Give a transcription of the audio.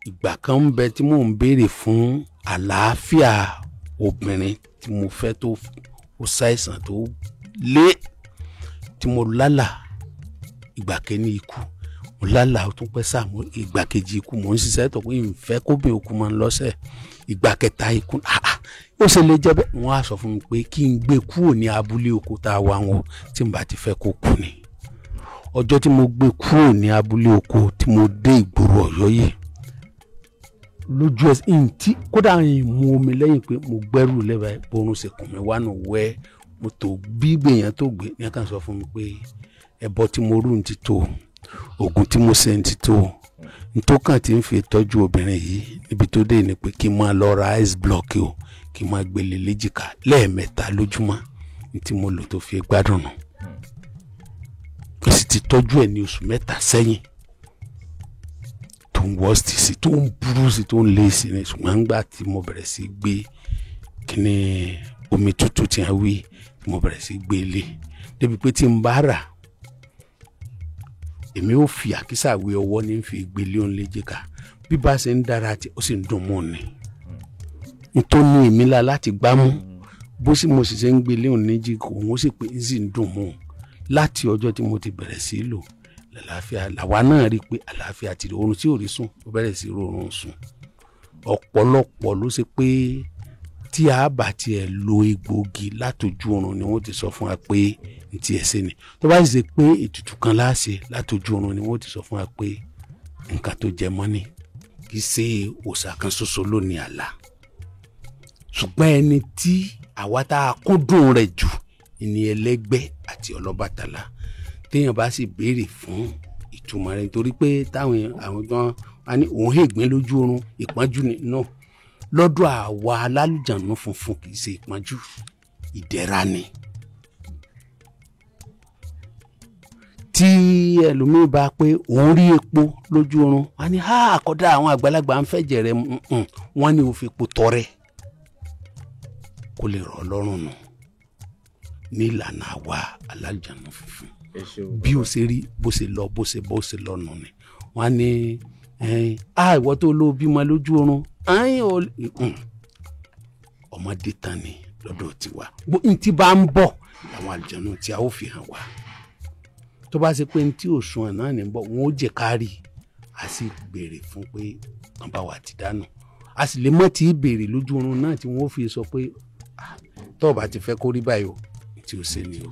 ìgbà kan ń bẹ tí mò ń béèrè fún àlàáfíà obìnrin tí mo fẹ́ tó ó ṣàìsàn tó lé tí mo lálà ìgbà kẹ́ni ikú mo lálà ó tún pẹ́ sáà mo ìgbà kejì ikú mo ń ṣiṣẹ́ tó pé ìfẹ́ kóbìn òkú máa ń lọ́sẹ̀ ìgbà kẹta ikú ó ṣe lè jẹ́ bẹ́ẹ̀ wọ́n á sọ fún mi pé kí n gbé kúrò ní abúlé oko tá a wá wọn tí n bá ti fẹ́ kó kú ni ọjọ́ tí mo gbé kúrò ní abúlé oko tí mo dé ìgboro Ọ̀yọ́ yìí lójú ẹsẹ̀ ntí kódà yìí mú omi lẹ́yìn pé mo gbẹ́rù lẹ́bàá borun ṣe kùn mí wá nù wẹ́ mo tó bí gbèyàn tó gbé ní àkànṣe sọ fún mi pé ẹbọ tí mo rú ti tó oògùn tí mo ṣe ti tó ntọ́kàn tí ń fi tọ́jú obìnrin yìí níbi tó dé ni pé kí n máa lọ ra ice block o kí n máa gbélé léjìká lẹ́ẹ̀mẹ́ta lójúmọ́ ní tí mo lò tó fi gbádùn nù ó sì ti tọ́jú ẹ̀ ní oṣù mẹ́ta sẹ́yìn tó ń wọ́ọ̀sì sí tó ń burú sí tó ń lé sí ni ṣùgbọ́n nígbà tí mo bẹ̀rẹ̀ sí gbé kíní omi tútù tí a wí mo bẹ̀rẹ̀ sí gbé lé débi pé tí n bá rà èmi ò fi àkísà wé ọwọ́ ní fi gbélé òun léjìká bí bá ṣe ń dára tí ó sì ń dùn mọ́ ni nítorí èmi la láti gbámú bó sì mo sì ṣe ń gbélé òun léjìká òun ó sì pé ń sì ń dùn mọ́ láti ọjọ́ tí mo ti bẹ̀rẹ̀ sí lò àlàáfíà làwa náà rí i pé àlàáfíà ti rí oorun tí ò rí sùn ó bẹ̀rẹ̀ sí rọrùn sùn ọ̀pọ̀lọpọ̀ ló ṣe pé tí a bá tiẹ̀ lo egbòogi látọjú oorun ni wọ́n ti sọ fún wa pé n ti ẹ̀ ṣe ni tó bá sì ṣe pé ètùtù kan láṣẹ látọjú oorun ni wọ́n ti sọ fún wa pé nǹkan tó jẹ mọ́ ni kì í ṣe òòṣà kan ṣoṣo lónìí àlá ṣùgbọ́n ẹni tí àwa tá a kúndùn rẹ̀ jù ní ẹlẹ́gbẹ́ àti Ọlọ́bàtálá téèyàn bá sì béèrè fún ìtumọ̀ rẹ̀ nítorí pé táwọn àwọn gan á ní òun ègbín lójú oorun ìpọ́njú ni náà lọ́dọ̀ àwa alálùjànnú funfun kì í ṣe ìpọ́njú ìdẹ̀ra ni. tí ẹlòmíín bá pé òun rí epo lójú oorun á ní àkọ́dá àwọn àgbàlagbà ń fẹ̀jẹ̀ rẹ̀ wọ́n ní ó fi epo tọrẹ kó lè rọ̀ lọ́rùn nù ní ìlànà àwa alálùjànnú funfun bí ó ṣe rí bó ṣe lọ bó ṣe lọ nù ni wọ́n á ní ìwọ tó ló bímọ lójú oorun ọmọdé tán ni lọ́dọ̀ tiwa n tí bá ń bọ̀ àwọn àlùjànnú tí a ó fi hàn wá tó bá ṣe pé n tí òṣùwọ̀n náà ní bọ̀ wọn ó jẹ́ ká rí a sì béèrè fún pé kan bá wà ti dànù a sì lè mọ̀ tí béèrè lójú oorun náà tí wọ́n ó fi sọ pé tó o bá ti fẹ́ kó rí báyìí o tí o ṣe ni o.